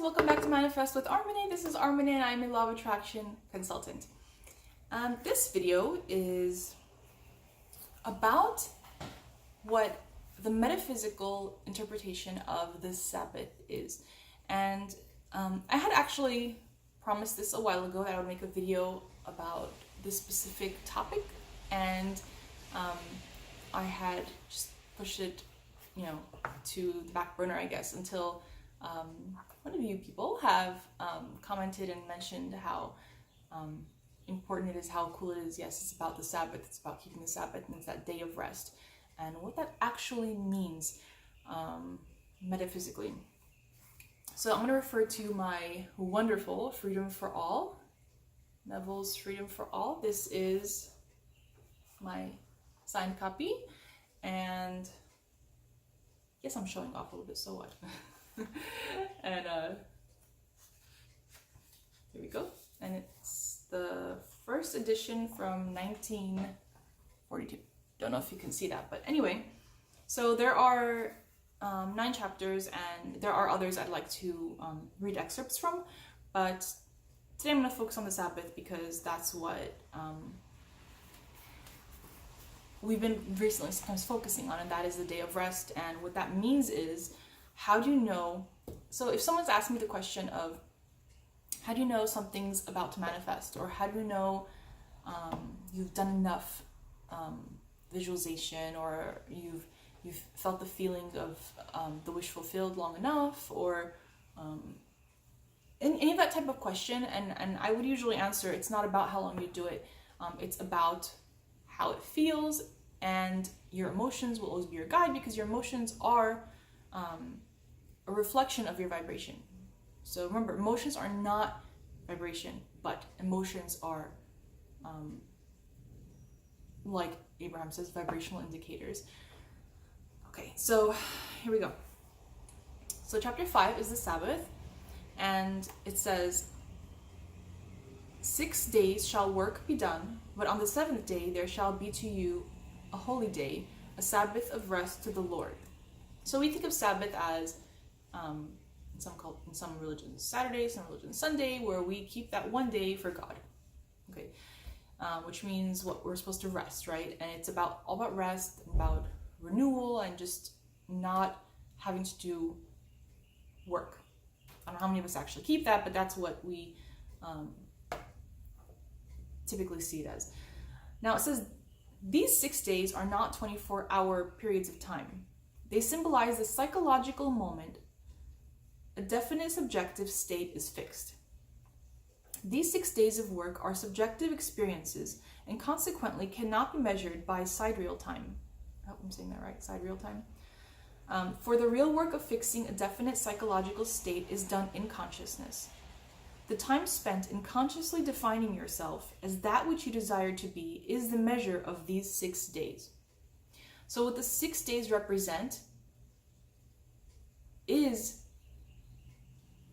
welcome back to Manifest with Armine. This is Armine and I'm a law of attraction consultant. This video is about what the metaphysical interpretation of the Sabbath is. And I had actually promised this a while ago that I would make a video about this specific topic, and I had just pushed it, to the back burner, I guess, until one of you people have commented and mentioned how important it is, how cool it is. Yes, it's about the Sabbath, it's about keeping the Sabbath, and it's that day of rest, and what that actually means metaphysically. So I'm going to refer to my wonderful Freedom for All, Neville's Freedom for All. This is my signed copy, and yes, I'm showing off a little bit, so what? And here we go. And it's the first edition from 1942. Don't know if you can see that, but anyway, so there are 9 chapters, and there are others I'd like to read excerpts from, but today I'm going to focus on the Sabbath because that's what we've been recently sometimes focusing on, and that is the day of rest. And what that means is, how do you know? So if someone's asking me the question of, how do you know something's about to manifest, or how do you know you've done enough visualization, or you've felt the feeling of the wish fulfilled long enough, or any of that type of question, and I would usually answer, it's not about how long you do it, it's about how it feels, and your emotions will always be your guide, because your emotions are a reflection of your vibration. So remember, emotions are not vibration, but emotions are, like Abraham says, vibrational indicators. Okay, so here we go. So chapter 5 is the Sabbath, and it says, 6 days shall work be done, but on the 7th day there shall be to you a holy day, a Sabbath of rest to the Lord. So we think of Sabbath as, in some religions Saturday, some religions Sunday, where we keep that one day for God. Okay, which means what we're supposed to rest, right? And it's all about rest, about renewal, and just not having to do work. I don't know how many of us actually keep that, but that's what we typically see it as. Now it says, these 6 days are not 24-hour periods of time. They symbolize the psychological moment a definite subjective state is fixed. These 6 days of work are subjective experiences, and consequently cannot be measured by sidereal time. I hope I'm saying that right, sidereal time. For the real work of fixing a definite psychological state is done in consciousness. The time spent in consciously defining yourself as that which you desire to be is the measure of these 6 days. So what the 6 days represent is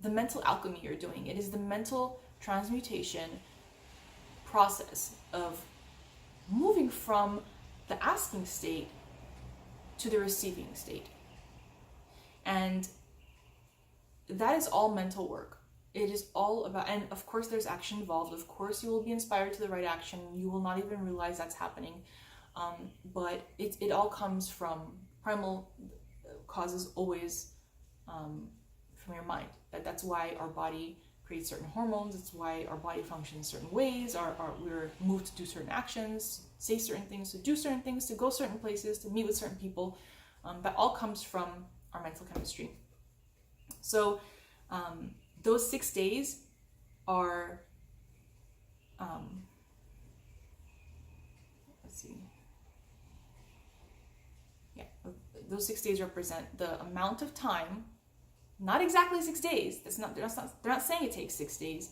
the mental alchemy you're doing. It is the mental transmutation process of moving from the asking state to the receiving state. And that is all mental work. It is all about, and of course there's action involved. Of course you will be inspired to the right action. You will not even realize that's happening. But it all comes from primal causes, always from your mind. That's why our body creates certain hormones. It's why our body functions certain ways. We're moved to do certain actions, say certain things, to do certain things, to go certain places, to meet with certain people. That all comes from our mental chemistry. So those 6 days are, those 6 days represent the amount of time, not exactly 6 days. They're not saying it takes 6 days.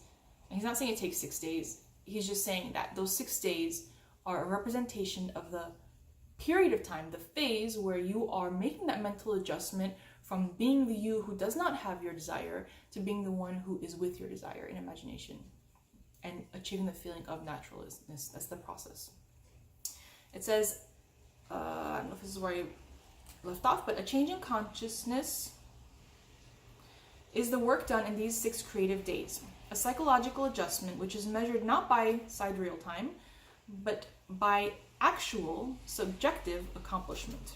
And he's not saying it takes 6 days. He's just saying that those 6 days are a representation of the period of time, the phase where you are making that mental adjustment from being the you who does not have your desire to being the one who is with your desire in imagination, and achieving the feeling of naturalness. That's the process. It says, I don't know if this is where I left off, but a change in consciousness is the work done in these 6 creative days, a psychological adjustment which is measured not by sidereal time, but by actual subjective accomplishment.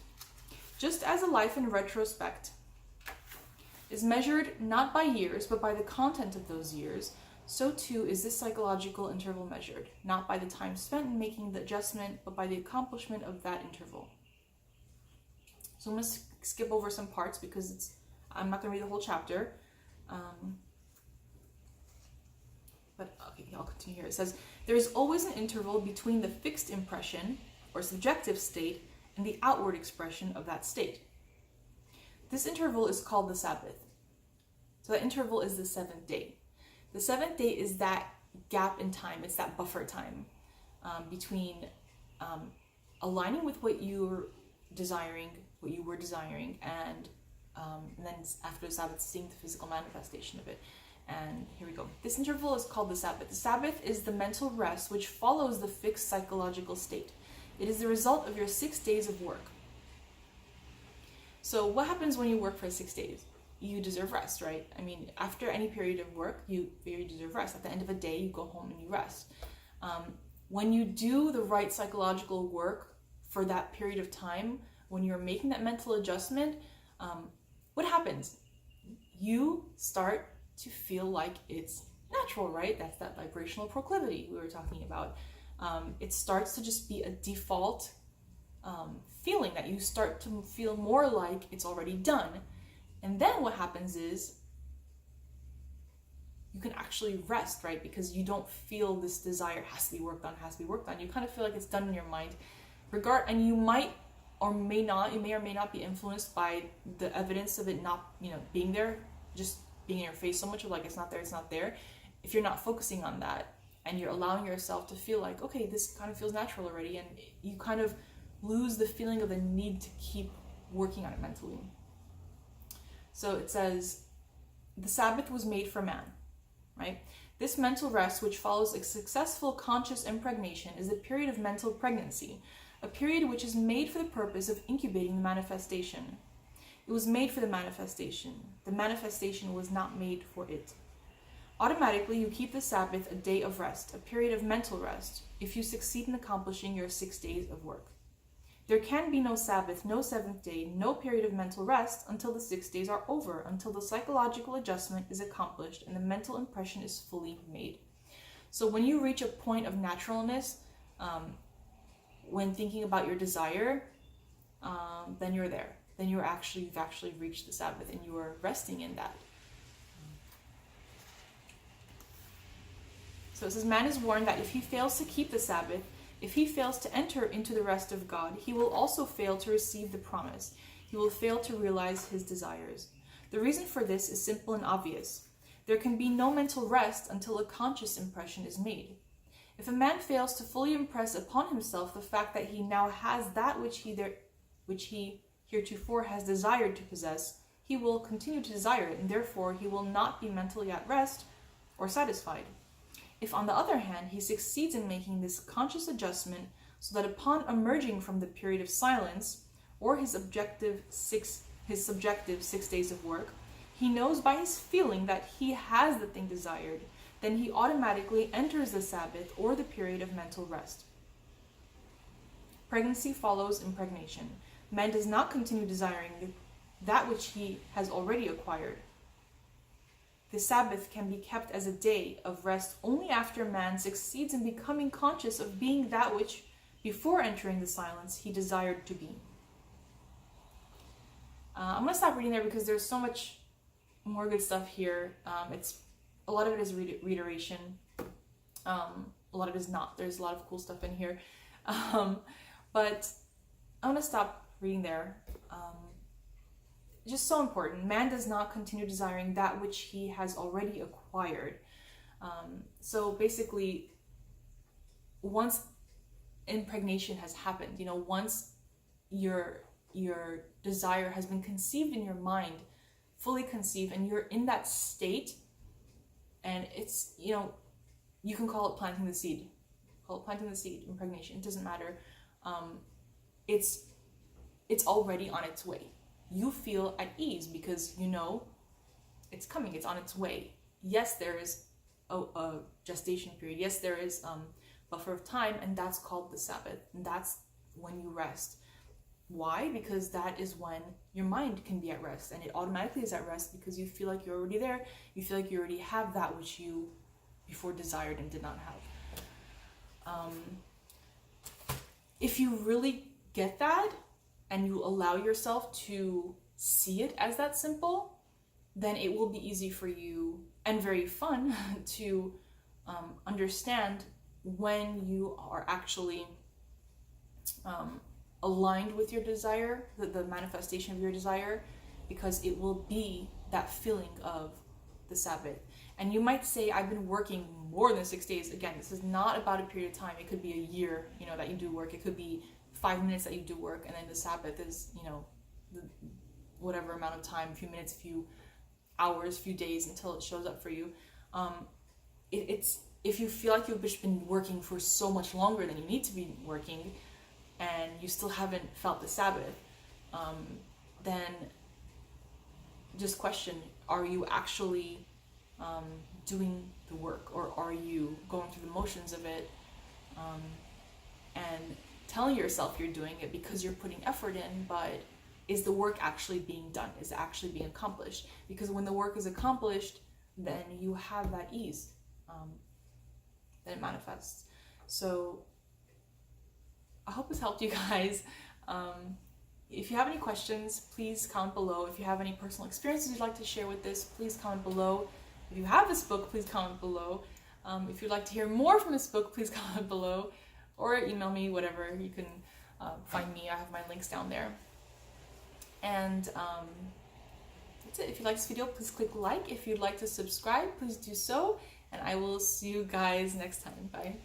Just as a life in retrospect is measured not by years, but by the content of those years, so too is this psychological interval measured, not by the time spent in making the adjustment, but by the accomplishment of that interval. So I'm going to skip over some parts because I'm not going to read the whole chapter. But okay, I'll continue here. It says, there is always an interval between the fixed impression, or subjective state, and the outward expression of that state. This interval is called the Sabbath. So that interval is the 7th day. The 7th day is that gap in time. It's that buffer time between aligning with what you were desiring, and then after the Sabbath, seeing the physical manifestation of it. And here we go. This interval is called the Sabbath. The Sabbath is the mental rest which follows the fixed psychological state. It is the result of your 6 days of work. So what happens when you work for 6 days? You deserve rest, right? I mean, after any period of work, you deserve rest. At the end of a day, you go home and you rest. When you do the right psychological work for that period of time, when you're making that mental adjustment, what happens? You start to feel like it's natural, right? That's that vibrational proclivity we were talking about. It starts to just be a default feeling that you start to feel more like it's already done. And then what happens is you can actually rest, right? Because you don't feel this desire has to be worked on. You kind of feel like it's done in your mind. And you might or may not be influenced by the evidence of it not, being there, just being in your face so much of like, it's not there. If you're not focusing on that and you're allowing yourself to feel like, okay, this kind of feels natural already, and you kind of lose the feeling of the need to keep working on it mentally. So it says, the Sabbath was made for man, right? This mental rest, which follows a successful conscious impregnation, is a period of mental pregnancy, a period which is made for the purpose of incubating the manifestation. It was made for the manifestation. The manifestation was not made for it. Automatically, you keep the Sabbath a day of rest, a period of mental rest, if you succeed in accomplishing your 6 days of work. There can be no Sabbath, no 7th day, no period of mental rest until the 6 days are over, until the psychological adjustment is accomplished and the mental impression is fully made. So when you reach a point of naturalness, when thinking about your desire, then you're there. Then you've actually reached the Sabbath and you are resting in that. So it says, man is warned that if he fails to keep the Sabbath, if he fails to enter into the rest of God, he will also fail to receive the promise. He will fail to realize his desires. The reason for this is simple and obvious. There can be no mental rest until a conscious impression is made. If a man fails to fully impress upon himself the fact that he now has that which he heretofore has desired to possess, he will continue to desire it, and therefore he will not be mentally at rest or satisfied. If, on the other hand, he succeeds in making this conscious adjustment so that upon emerging from the period of silence, or his subjective 6 days of work, he knows by his feeling that he has the thing desired, then he automatically enters the Sabbath or the period of mental rest. Pregnancy follows impregnation. Man does not continue desiring that which he has already acquired. The Sabbath can be kept as a day of rest only after man succeeds in becoming conscious of being that which, before entering the silence, he desired to be. I'm going to stop reading there because there's so much more good stuff here. A lot of it is reiteration. A lot of it is not. There's a lot of cool stuff in here. But I'm going to stop reading there. Just so important. Man does not continue desiring that which he has already acquired. So basically, once impregnation has happened, once your desire has been conceived in your mind, fully conceived, and you're in that state, and it's, you can call it planting the seed. Call it planting the seed, impregnation. It doesn't matter. It's already on its way. You feel at ease because it's coming, it's on its way. Yes, there is a gestation period. Yes, there is buffer of time, and that's called the Sabbath. And that's when you rest. Why? Because that is when your mind can be at rest, and it automatically is at rest because you feel like you're already there. You feel like you already have that which you before desired and did not have. If you really get that and you allow yourself to see it as that simple, then it will be easy for you and very fun to understand when you are actually aligned with your desire, the manifestation of your desire, because it will be that feeling of the Sabbath. And you might say, I've been working more than 6 days. Again, this is not about a period of time. It could be a year, that you do work. It could be 5 minutes that you do work, and then the Sabbath is, whatever amount of time, a few minutes, a few hours, a few days until it shows up for you. It's if you feel like you've just been working for so much longer than you need to be working, and you still haven't felt the Sabbath, then just question, are you actually doing the work, or are you going through the motions of it and telling yourself you're doing it because you're putting effort in, but is the work actually being done? Is it actually being accomplished? Because when the work is accomplished, then you have that ease, then it manifests. So I hope this helped you guys. If you have any questions, please comment below. If you have any personal experiences you'd like to share with this, please comment below. If you have this book, please comment below. If you'd like to hear more from this book, please comment below, or email me, whatever. You can find me. I have my links down there. And that's it. If you like this video, please click like. If you'd like to subscribe, please do so. And I will see you guys next time. Bye.